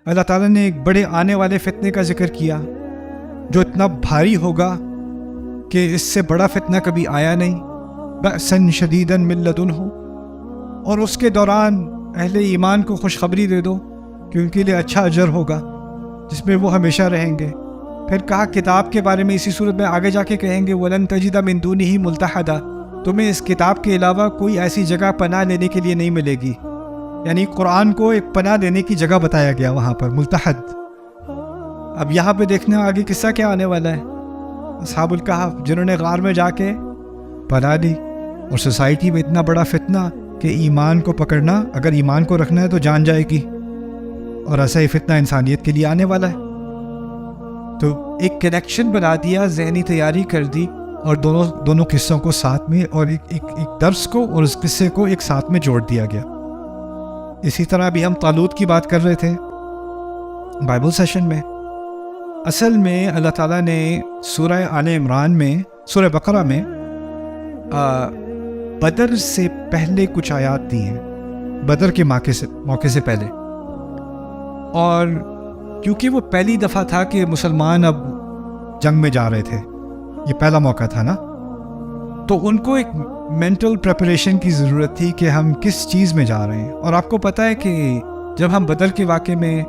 اللہ تعالیٰ نے ایک بڑے آنے والے فتنے کا ذکر کیا جو اتنا بھاری ہوگا کہ اس سے بڑا فتنہ کبھی آیا نہیں، بأساً شدیداً من لدنہ، اور اس کے دوران اہل ایمان کو خوشخبری دے دو کہ ان کے لیے اچھا اجر ہوگا جس میں وہ ہمیشہ رہیں گے۔ پھر کہا کتاب کے بارے میں اسی صورت میں آگے جا کے کہیں گے وَلَن تَجِدَ مِن دُونِهِ مُلْتَحَدًا، تمہیں اس کتاب کے علاوہ کوئی ایسی جگہ پناہ لینے کے لیے نہیں ملے گی، یعنی قرآن کو ایک پناہ لینے کی جگہ بتایا گیا وہاں پر، ملتحد۔ اب یہاں پہ دیکھنا آگے قصہ کیا آنے والا ہے۔ اصحاب الکہف جنہوں نے غار میں جا کے پناہ لی، اور سوسائٹی میں اتنا بڑا فتنہ کہ ایمان کو پکڑنا، اگر ایمان کو رکھنا ہے تو جان جائے گی، اور ایسا ہی فتنہ انسانیت کے لیے آنے والا ہے۔ تو ایک کنیکشن بنا دیا، ذہنی تیاری کر دی، اور دونوں قصوں کو ساتھ میں، اور ایک درس کو اور اس قصے کو ایک ساتھ میں جوڑ دیا گیا۔ اسی طرح بھی ہم طالوت کی بات کر رہے تھے بائبل سیشن میں۔ اصل میں اللہ تعالیٰ نے سورہ آل عمران میں، سورہ بقرہ میں بدر سے پہلے کچھ آیات دی ہیں، بدر کے موقع سے پہلے، اور کیونکہ وہ پہلی دفعہ تھا کہ مسلمان اب جنگ میں جا رہے تھے، یہ پہلا موقع تھا نا، تو ان کو ایک مینٹل پریپریشن کی ضرورت تھی کہ ہم کس چیز میں جا رہے ہیں۔ اور آپ کو پتہ ہے کہ جب ہم بدر کے واقعے میں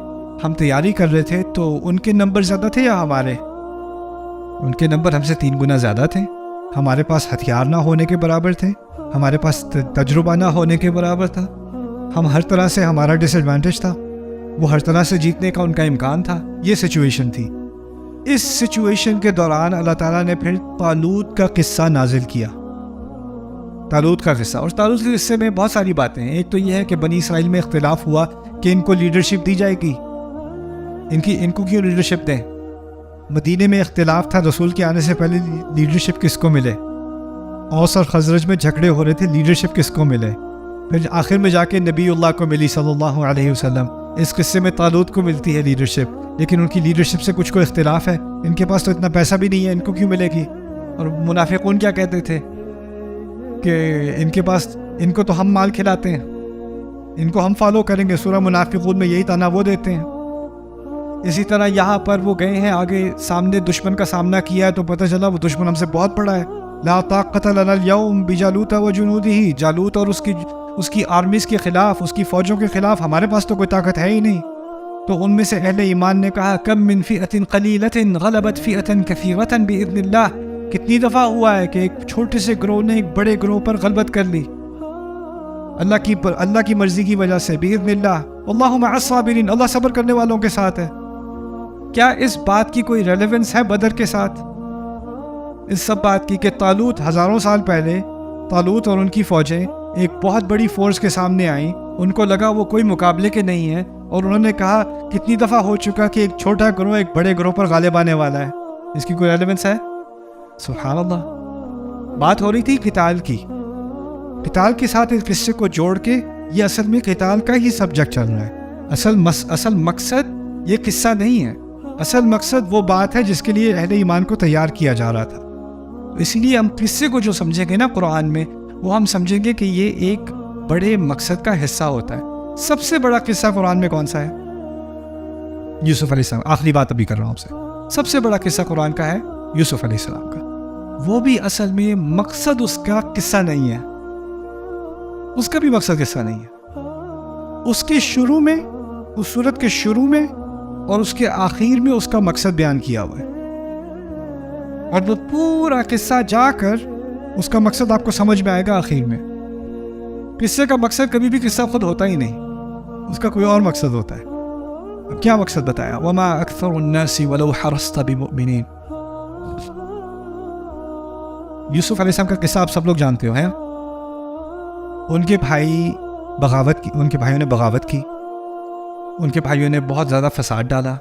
ہم تیاری کر رہے تھے تو ان کے نمبر زیادہ تھے یا ہمارے؟ ان کے نمبر ہم سے 3 گنا زیادہ تھے، ہمارے پاس ہتھیار نہ ہونے کے برابر تھے، ہمارے پاس تجربہ نہ ہونے کے برابر تھا، ہم ہر طرح سے، ہمارا ڈس ایڈوانٹیج تھا، وہ ہر طرح سے جیتنے کا ان کا امکان تھا۔ یہ سچویشن تھی۔ اس سچویشن کے دوران اللہ تعالیٰ نے پھر طالوت کا قصہ نازل کیا، طالوت کا قصہ۔ اور طالوت کے قصے میں بہت ساری باتیں ہیں۔ ایک تو یہ ہے کہ بنی اسرائیل میں اختلاف ہوا کہ ان کو لیڈرشپ دی جائے گی، ان کو کیوں لیڈرشپ دیں؟ مدینے میں اختلاف تھا، رسول کے آنے سے پہلے لیڈرشپ کس کو ملے؟ اوس اور خزرج میں جھگڑے ہو رہے تھے، لیڈرشپ کس کو ملے؟ پھر آخر میں جا کے نبی اللہ کو ملی صلی اللہ علیہ وسلم۔ اس قصے میں طالوت کو ملتی ہے لیڈرشپ، لیکن ان کی لیڈرشپ سے کچھ کو اختلاف ہے، ان کے پاس تو اتنا پیسہ بھی نہیں ہے، ان کو کیوں ملے گی؟ اور منافقون کیا کہتے تھے کہ ان کے پاس، ان کو تو ہم مال کھلاتے ہیں، ان کو ہم فالو کریں گے۔ سورہ منافقون میں یہی طعنہ وہ دیتے ہیں۔ اسی طرح یہاں پر وہ گئے ہیں آگے، سامنے دشمن کا سامنا کیا ہے تو پتہ چلا وہ دشمن ہم سے بہت بڑا ہے۔ لا طاقت لنا اليوم بجالوت وجنودہ، جالوت اور اس کی آرمیز کے خلاف، اس کی فوجوں کے خلاف ہمارے پاس تو کوئی طاقت ہے ہی نہیں۔ تو ان میں سے اہل ایمان نے کہا کم من فئۃ قلیلۃ غلبت فئۃ کثیرۃ باذن اللہ، کتنی دفعہ ہوا ہے کہ ایک چھوٹے سے گروہ نے ایک بڑے گروہ پر غلبت کر لی اللہ کی مرضی کی وجہ سے، باذن اللہ، واللہ مع الصابرین، اللہ صبر کرنے والوں کے ساتھ ہے۔ کیا اس بات کی کوئی ریلیونس ہے بدر کے ساتھ؟ اس سب بات کی کہ طالوت ہزاروں سال پہلے، طالوت اور ان کی فوجیں ایک بہت بڑی فورس کے سامنے آئیں، ان کو لگا وہ کوئی مقابلے کے نہیں ہیں، اور انہوں نے کہا کتنی دفعہ ہو چکا کہ ایک چھوٹا گروہ ایک بڑے گروہ پر غالب آنے والا ہے، اس کی کوئی ریلیونس ہے؟ سبحان اللہ۔ بات ہو رہی تھی قتال کی، قتال کے ساتھ اس قصے کو جوڑ کے یہ اصل میں قتال کا ہی سبجیکٹ چل رہا ہے۔ اصل مقصد یہ قصہ نہیں ہے، اصل مقصد وہ بات ہے جس کے لیے اہل ایمان کو تیار کیا جا رہا تھا۔ اس لیے ہم قصے کو جو سمجھیں گے نا قرآن میں، وہ ہم سمجھیں گے کہ یہ ایک بڑے مقصد کا حصہ ہوتا ہے۔ سب سے بڑا قصہ قرآن میں کون سا ہے؟ یوسف علیہ السلام۔ آخری بات ابھی کر رہا ہوں آپ سے۔ سب سے بڑا قصہ قرآن کا ہے یوسف علیہ السلام کا۔ وہ بھی اصل میں مقصد اس کا قصہ نہیں ہے، اس کا بھی مقصد قصہ نہیں ہے۔ اس کے شروع میں، اس سورت کے شروع میں اور اس کے آخر میں اس کا مقصد بیان کیا ہوا ہے، اور وہ پورا قصہ جا کر اس کا مقصد آپ کو سمجھ میں آئے گا آخر میں۔ قصے کا مقصد کبھی بھی قصہ خود ہوتا ہی نہیں، اس کا کوئی اور مقصد ہوتا ہے۔ اب کیا مقصد بتایا؟ وما اکثر الناس ولو حرصت بمؤمنین۔ یوسف علیہ السلام کا قصہ آپ سب لوگ جانتے ہو، ہے؟ ان کے بھائیوں نے بغاوت کی، ان کے بھائیوں نے بہت زیادہ فساد ڈالا،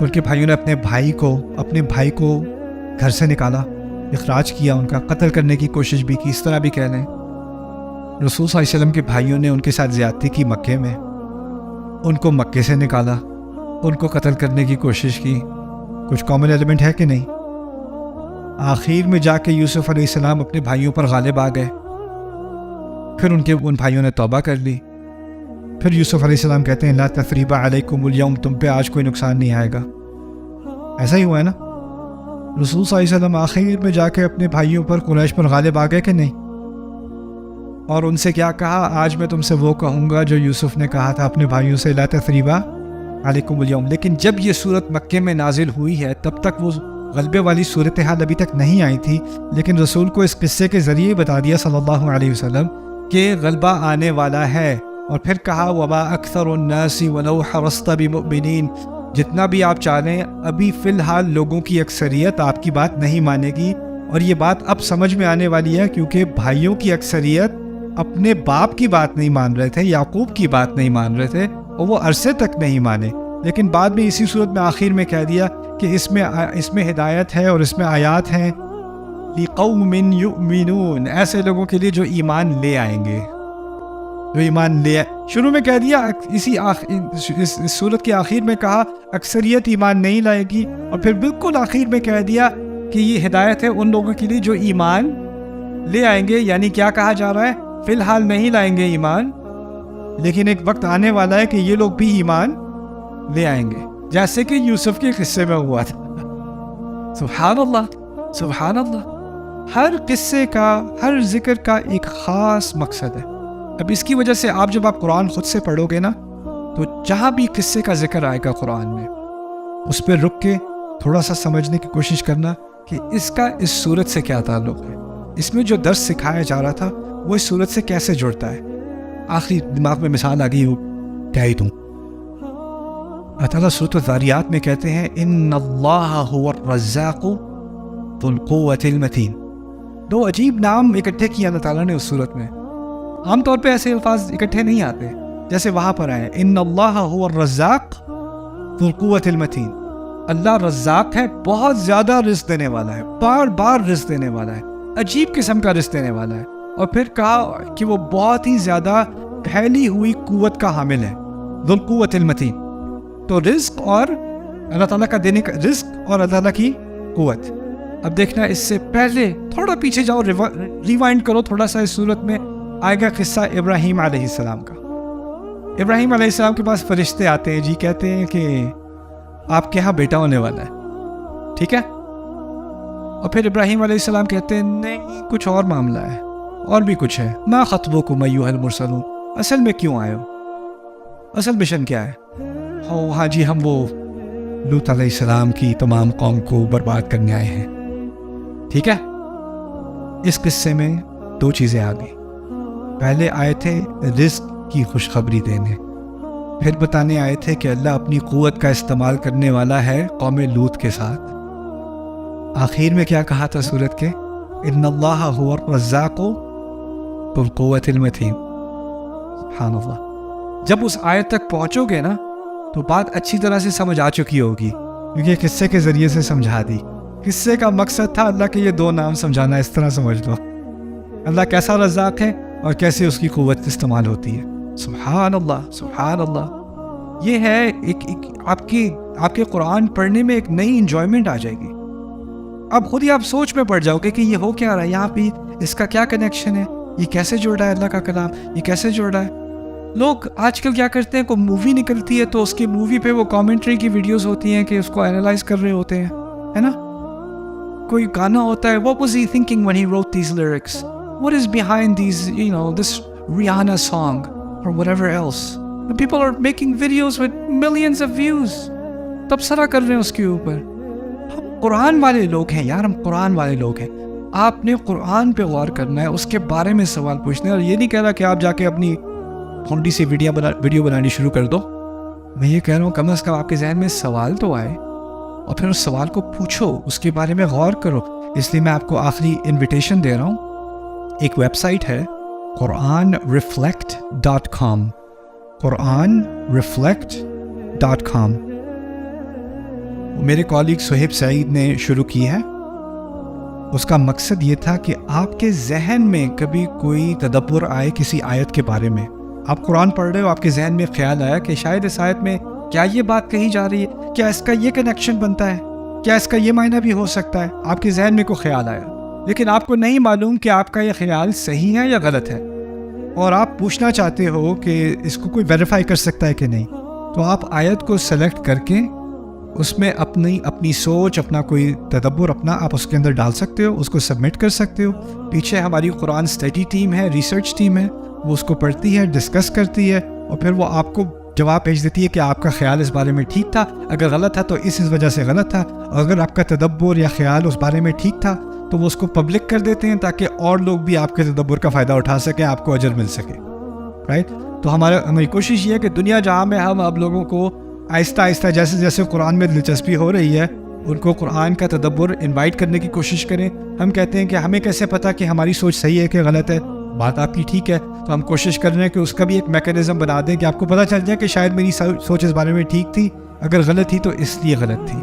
ان کے بھائیوں نے اپنے بھائی کو گھر سے نکالا، اخراج کیا، ان کا قتل کرنے کی کوشش بھی کی، اس طرح بھی کہہ لیں۔ رسول صلی اللہ علیہ وسلم کے بھائیوں نے ان کے ساتھ زیادتی کی مکے میں، ان کو مکے سے نکالا، ان کو قتل کرنے کی کوشش کی۔ کچھ کامن ایلیمنٹ ہے کہ نہیں؟ آخر میں جا کے یوسف علیہ السلام اپنے بھائیوں پر غالب آ گئے، پھر ان بھائیوں نے توبہ کر لی، پھر یوسف علیہ السلام کہتے ہیں لا تثریب علیکم الیوم، تم پہ آج کوئی نقصان نہیں آئے گا. ایسا ہی ہوا ہے نا. رسول صلی اللہ علیہ وسلم آخر میں جا کے اپنے بھائیوں پر، قریش پر غالب آ گئے کہ نہیں؟ اور ان سے کیا کہا؟ آج میں تم سے وہ کہوں گا جو یوسف نے کہا تھا اپنے بھائیوں سے لا تثریب علیکم الیوم. لیکن جب یہ صورت مکے میں نازل ہوئی ہے تب تک وہ غلبے والی صورتحال ابھی تک نہیں آئی تھی، لیکن رسول کو اس قصے کے ذریعے بتا دیا صلی اللہ علیہ وسلم کہ غلبہ آنے والا ہے. اور پھر کہا وما اکثر الناس ولو حرصت بمؤمنین، جتنا بھی آپ چاہیں ابھی فی الحال لوگوں کی اکثریت آپ کی بات نہیں مانے گی. اور یہ بات اب سمجھ میں آنے والی ہے کیونکہ بھائیوں کی اکثریت اپنے باپ کی بات نہیں مان رہے تھے، یعقوب کی بات نہیں مان رہے تھے، اور وہ عرصے تک نہیں مانے. لیکن بعد میں اسی صورت میں آخر میں کہہ دیا کہ اس میں ہدایت ہے اور اس میں آیات ہیں لِقَوْمٍ يُؤْمِنُونَ، ایسے لوگوں کے لیے جو ایمان لے آئیں گے، جو ایمان لے آئے. شروع میں کہہ دیا اس صورت کے آخر میں کہا اکثریت ایمان نہیں لائے گی، اور پھر بالکل آخر میں کہہ دیا کہ یہ ہدایت ہے ان لوگوں کے لیے جو ایمان لے آئیں گے. یعنی کیا کہا جا رہا ہے؟ فی الحال نہیں لائیں گے ایمان، لیکن ایک وقت آنے والا ہے کہ یہ لوگ بھی ایمان لے آئیں گے، جیسے کہ یوسف کے قصے میں ہوا تھا. سبحان اللہ، سبحان اللہ. ہر قصے کا، ہر ذکر کا ایک خاص مقصد ہے. اب اس کی وجہ سے جب آپ قرآن خود سے پڑھو گے نا، تو جہاں بھی قصے کا ذکر آئے گا قرآن میں، اس پہ رک کے تھوڑا سا سمجھنے کی کوشش کرنا کہ اس کا اس صورت سے کیا تعلق ہے، اس میں جو درس سکھایا جا رہا تھا وہ اس صورت سے کیسے جڑتا ہے. آخری دماغ میں مثال آ گئی، کہہ ہی دوں. اللہ تعالیٰ سورۃ الذاریات میں کہتے ہیں ان اللہ هو الرزاق ذو القوۃ المتین. دو عجیب نام اکٹھے کیے اللہ تعالیٰ نے اس صورت میں. عام طور پہ ایسے الفاظ اکٹھے نہیں آتے جیسے وہاں پر آئے. ان اللہ هو الرزاق ذو القوۃ المتین. اللہ رزاق ہے، بہت زیادہ رزق دینے والا ہے، بار بار رزق دینے والا ہے، عجیب قسم کا رزق دینے والا ہے. اور پھر کہا کہ وہ بہت ہی زیادہ پھیلی ہوئی قوت کا حامل ہے، ذو القوۃ المتین. تو رزق اور اللہ تعالیٰ کا دینے کا رزق اور اللہ تعالیٰ کی قوت. اب دیکھنا اس سے پہلے تھوڑا پیچھے جاؤ، ریوائنڈ کرو تھوڑا سا. اس صورت میں آئے گا قصہ ابراہیم علیہ السلام کا. ابراہیم علیہ السلام کے پاس فرشتے آتے ہیں، جی کہتے ہیں کہ آپ کے ہاں بیٹا ہونے والا ہے، ٹھیک ہے. اور پھر ابراہیم علیہ السلام کہتے ہیں نہیں، کچھ اور معاملہ ہے، اور بھی کچھ ہے. ما خطبکم ایھا المرسلون، اصل میں کیوں آئے ہو، اصل مشن کیا ہے؟ ہاں جی، ہم وہ لوط علیہ السلام کی تمام قوم کو برباد کرنے آئے ہیں. ٹھیک ہے. اس قصے میں دو چیزیں آ گئی. پہلے آئے تھے رزق کی خوشخبری دینے، پھر بتانے آئے تھے کہ اللہ اپنی قوت کا استعمال کرنے والا ہے قوم لوط کے ساتھ. آخر میں کیا کہا تھا سورت کے؟ ان اللہ هو الرزاق ذو القوۃ المتین. سبحان اللہ. جب اس آیت تک پہنچو گے نا تو بات اچھی طرح سے سمجھ آ چکی ہوگی، کیونکہ قصے کے ذریعے سے سمجھا دی. قصے کا مقصد تھا اللہ کے یہ دو نام سمجھانا. اس طرح سمجھ لو اللہ کیسا رزاق ہے اور کیسے اس کی قوت استعمال ہوتی ہے. سبحان اللہ، سبحان اللہ. یہ ہے ایک آپ کے قرآن پڑھنے میں ایک نئی انجوائمنٹ آ جائے گی. اب خود ہی آپ سوچ میں پڑ جاؤ گے کہ یہ ہو کیا رہا ہے یہاں پہ، اس کا کیا کنیکشن ہے، یہ کیسے جڑ رہا ہے اللہ کا کلام، یہ کیسے جڑ رہا ہے. لوگ آج کل کیا کرتے ہیں، کوئی مووی نکلتی ہے تو اس کی مووی پہ وہ کامنٹری کی ویڈیوز ہوتی ہیں کہ اس کو اینالائز کر رہے ہوتے ہیں، ہے نا. کوئی گانا ہوتا ہے what was he thinking when he wrote these lyrics, what is behind these, this Rihanna song or whatever else. The people are making videos with millions of views. تبصرہ کر رہے ہیں اس کے اوپر. ہم قرآن والے لوگ ہیں یار، ہم قرآن والے لوگ ہیں. آپ نے قرآن پہ غور کرنا ہے، اس کے بارے میں سوال پوچھنا ہے. اور یہ نہیں کہہ رہا کہ آپ جا کے اپنی پھونڈی سے ویڈیو بنانی شروع کر دو. میں یہ کہہ رہا ہوں کم از کم آپ کے ذہن میں سوال تو آئے، اور پھر اس سوال کو پوچھو، اس کے بارے میں غور کرو. اس لیے میں آپ کو آخری انویٹیشن دے رہا ہوں. ایک ویب سائٹ ہے quranreflect.com. quranreflect.com میرے کالیگ صہیب سعید نے شروع کی ہے. اس کا مقصد یہ تھا کہ آپ کے ذہن میں کبھی کوئی تدبر آئے کسی آیت کے بارے میں. آپ قرآن پڑھ رہے ہو، آپ کے ذہن میں خیال آیا کہ شاید اس آیت میں کیا یہ بات کہی جا رہی ہے، کیا اس کا یہ کنیکشن بنتا ہے، کیا اس کا یہ معنی بھی ہو سکتا ہے. آپ کے ذہن میں کوئی خیال آیا، لیکن آپ کو نہیں معلوم کہ آپ کا یہ خیال صحیح ہے یا غلط ہے. اور آپ پوچھنا چاہتے ہو کہ اس کو کوئی ویریفائی کر سکتا ہے کہ نہیں، تو آپ آیت کو سلیکٹ کر کے اس میں اپنی سوچ، اپنا کوئی تدبر اپنا آپ اس کے اندر ڈال سکتے ہو، اس کو سبمٹ کر سکتے ہو. پیچھے ہماری قرآن اسٹڈی ٹیم ہے، ریسرچ ٹیم ہے، وہ اس کو پڑھتی ہے، ڈسکس کرتی ہے، اور پھر وہ آپ کو جواب بھیج دیتی ہے کہ آپ کا خیال اس بارے میں ٹھیک تھا، اگر غلط تھا تو اس وجہ سے غلط تھا، اور اگر آپ کا تدبر یا خیال اس بارے میں ٹھیک تھا تو وہ اس کو پبلک کر دیتے ہیں تاکہ اور لوگ بھی آپ کے تدبر کا فائدہ اٹھا سکیں، آپ کو اجر مل سکے. رائٹ؟ تو ہماری کوشش یہ ہے کہ دنیا جہاں میں ہم اب لوگوں کو آہستہ آہستہ جیسے جیسے قرآن میں دلچسپی ہو رہی ہے ان کو قرآن کا تدبر انوائٹ کرنے کی کوشش کریں. ہم کہتے ہیں کہ ہمیں کیسے پتہ کہ ہماری سوچ صحیح ہے کہ غلط ہے؟ بات آپ کی ٹھیک ہے، تو ہم کوشش کر رہے ہیں کہ اس کا بھی ایک میکینزم بنا دیں کہ آپ کو پتہ چل جائے کہ شاید میری سوچ اس بارے میں ٹھیک تھی، اگر غلط تھی تو اس لیے غلط تھی.